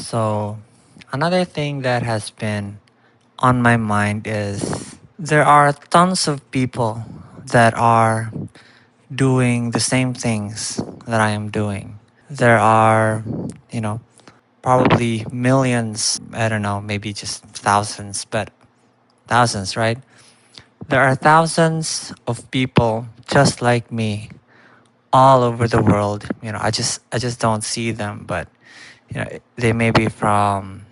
So, another thing that has been on my mind is there are tons of people that are doing the same things that I am doing. There are, you know, probably millions, I don't know, maybe just thousands, but thousands, right? There are thousands of people just like me all over the world. I just don't see them, but they may be from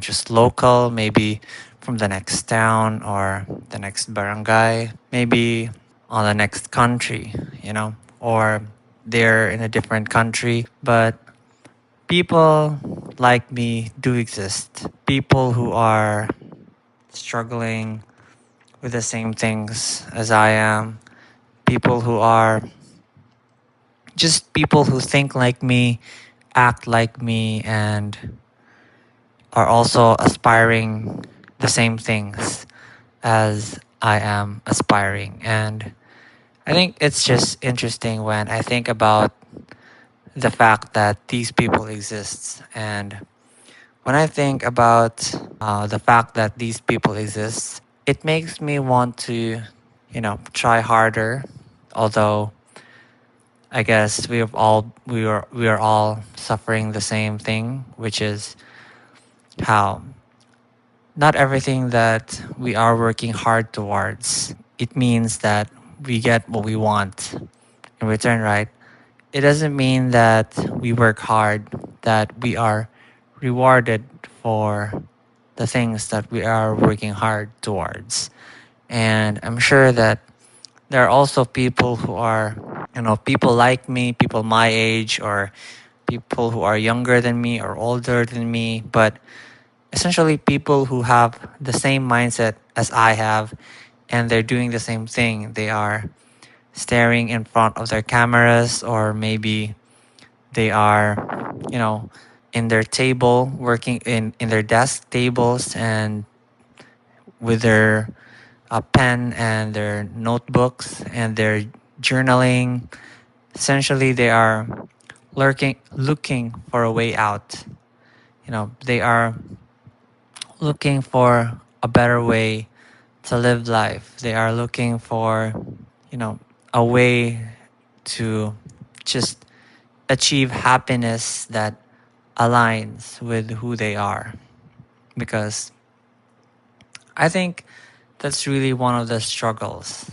just local, maybe from the next town or the next barangay, maybe on the next country, or they're in a different country, but people like me do exist. People who are struggling with the same things as I am, people who are just people who think like me, act like me, and are also aspiring the same things as I am aspiring. And I think it's just interesting when I think about the fact that these people exist. And when I think about the fact that these people exist, it makes me want to, try harder. Although I guess we are all suffering the same thing, which is how not everything that we are working hard towards, it means that we get what we want in return, right? It doesn't mean that we work hard, that we are rewarded for the things that we are working hard towards. And I'm sure that there are also people who are, people like me, people my age, or people who are younger than me or older than me, but essentially people who have the same mindset as I have, and they're doing the same thing. They are staring in front of their cameras, or maybe they are, you know, in their table, working in their desk tables, and with their pen and their notebooks and their journaling. Essentially, they are looking for a way out. They are looking for a better way to live life. They are looking for, a way to just achieve happiness that aligns with who they are. Because I think that's really one of the struggles.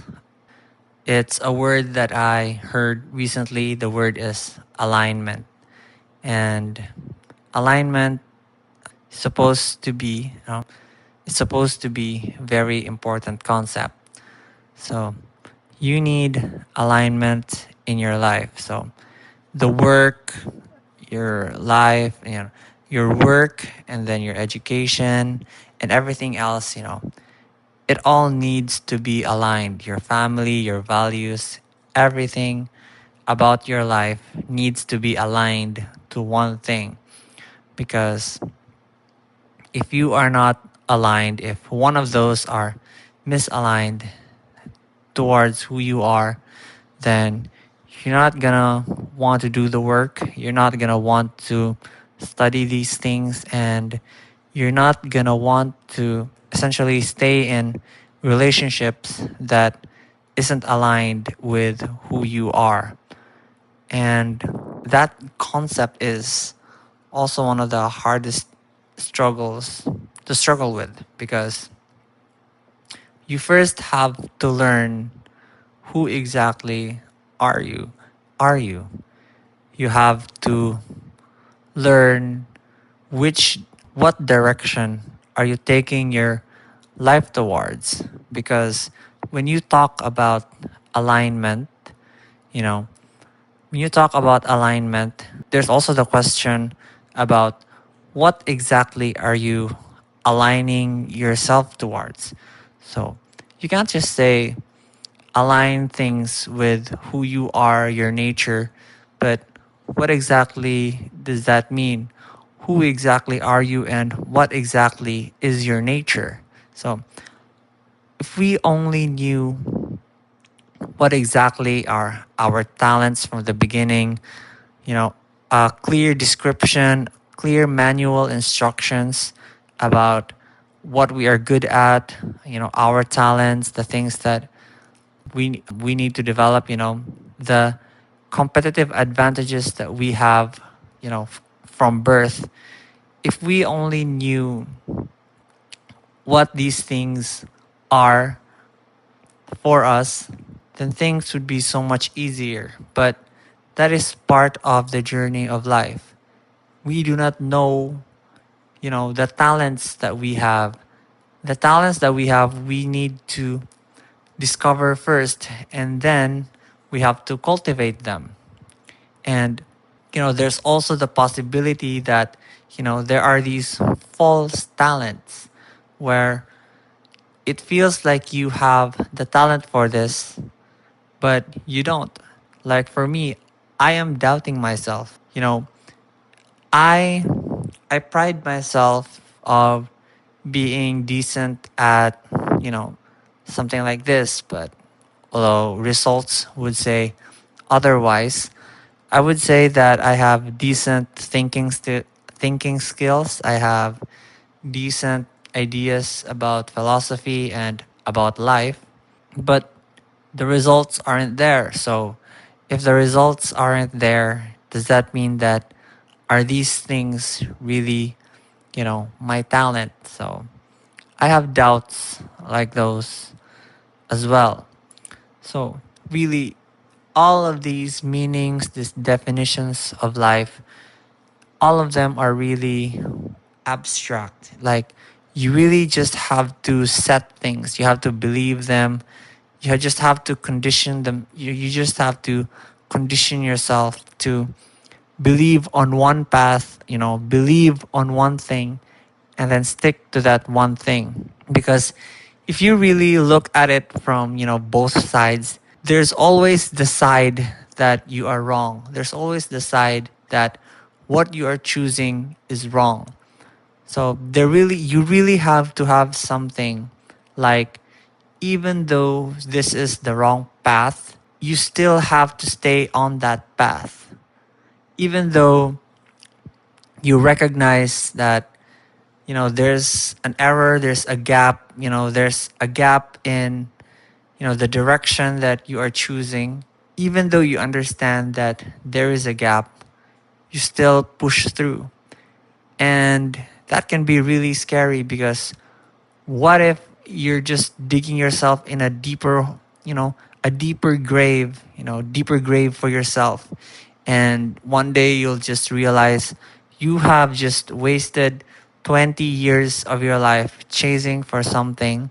It's a word that I heard recently. The word is alignment. And alignment is supposed to be, it's supposed to be very important concept. So you need alignment in your life. So the work, your life, your work, and then your education and everything else, it all needs to be aligned. Your family, your values, everything about your life needs to be aligned to one thing. Because if you are not aligned, if one of those are misaligned towards who you are, then you're not gonna want to do the work. You're not gonna want to study these things, and you're not gonna want to essentially stay in relationships that isn't aligned with who you are. And that concept is also one of the hardest struggles to struggle with, because you first have to learn who exactly are you are you. You have to learn which what direction are you taking your life towards. Because when you talk about alignment, you know when you talk about alignment, there's also the question about what exactly are you aligning yourself towards. So you can't just say align things with who you are, your nature, but what exactly does that mean? Who exactly are you, and what exactly is your nature? So if we only knew what exactly are our talents from the beginning, you know, a clear description clear manual instructions about what we are good at, our talents, the things that we need to develop, the competitive advantages that we have, from birth. If we only knew what these things are for us, then things would be so much easier. But that is part of the journey of life. We do not know, the talents that we have. The talents that we have, we need to discover first, and then we have to cultivate them. And, there's also the possibility that, there are these false talents where it feels like you have the talent for this, but you don't. Like for me, I am doubting myself. I I pride myself of being decent at, you know, something like this, but although results would say otherwise, I would say that I have decent thinking skills. I have decent ideas about philosophy and about life, but the results aren't there. So if the results aren't there, does that mean that are these things really, my talent? So I have doubts like those as well. So really, all of these meanings, these definitions of life, all of them are really abstract. Like you really just have to set things. You have to believe them. You just have to condition them. You just have to condition yourself to believe on one path, believe on one thing, and then stick to that one thing. Because if you really look at it from, both sides, there's always the side that you are wrong. There's always the side that what you are choosing is wrong. So you really have to have something like, even though this is the wrong path, you still have to stay on that path. Even though you recognize that, there's an error, there's a gap, there's a gap in, the direction that you are choosing. Even though you understand that there is a gap, you still push through. And that can be really scary because what if you're just digging yourself in a deeper grave, deeper grave for yourself. And one day you'll just realize you have just wasted 20 years of your life chasing for something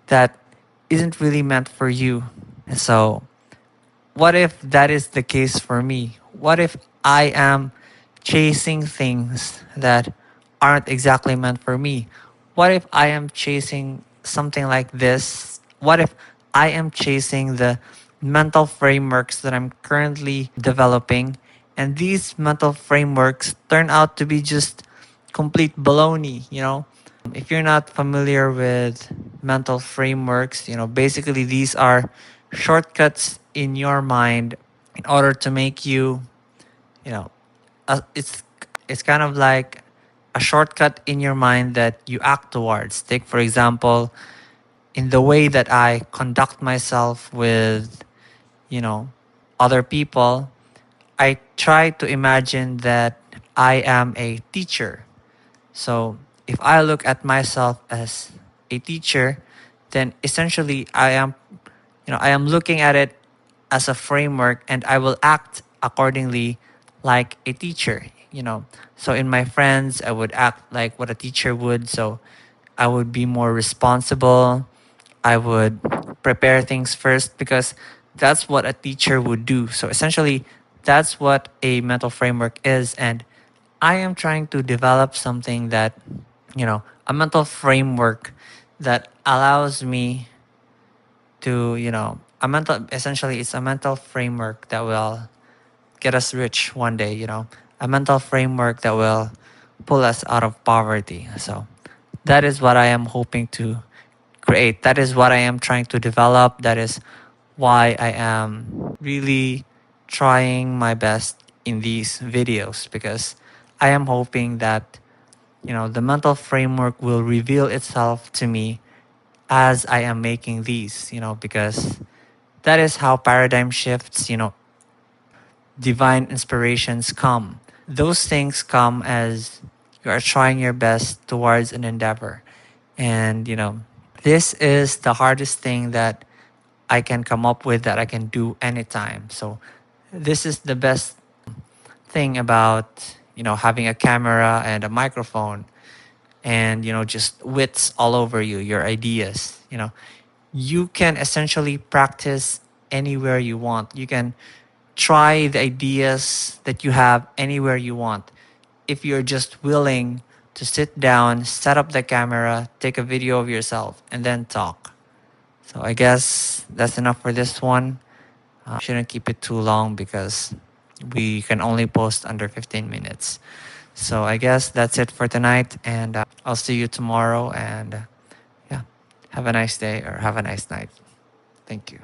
that isn't really meant for you. So what if that is the case for me? What if I am chasing things that aren't exactly meant for me? What if I am chasing something like this? What if I am chasing the mental frameworks that I'm currently developing, and these mental frameworks turn out to be just complete baloney, If you're not familiar with mental frameworks, basically these are shortcuts in your mind in order to make you, you know, it's kind of like a shortcut in your mind that you act towards. Take for example, in the way that I conduct myself with, you know, other people, I try to imagine that I am a teacher. So if I look at myself as a teacher, then essentially I am looking at it as a framework, and I will act accordingly like a teacher, So in my friends, I would act like what a teacher would. So I would be more responsible. I would prepare things first because that's what a teacher would do. So essentially, that's what a mental framework is. And I am trying to develop something that, a mental framework that allows me to, essentially, it's a mental framework that will get us rich one day, a mental framework that will pull us out of poverty. So that is what I am hoping to create. That is what I am trying to develop. That is why I am really trying my best in these videos, because I am hoping that, the mental framework will reveal itself to me as I am making these, because that is how paradigm shifts, divine inspirations come. Those things come as you are trying your best towards an endeavor. And, this is the hardest thing that I can come up with that I can do anytime. So, this is the best thing about, having a camera and a microphone and, just wits all over you, your ideas. You can essentially practice anywhere you want. You can try the ideas that you have anywhere you want. If you're just willing to sit down, set up the camera, take a video of yourself, and then talk. So I guess that's enough for this one. Shouldn't keep it too long because we can only post under 15 minutes. So I guess that's it for tonight, and I'll see you tomorrow. And yeah, have a nice day or have a nice night. Thank you.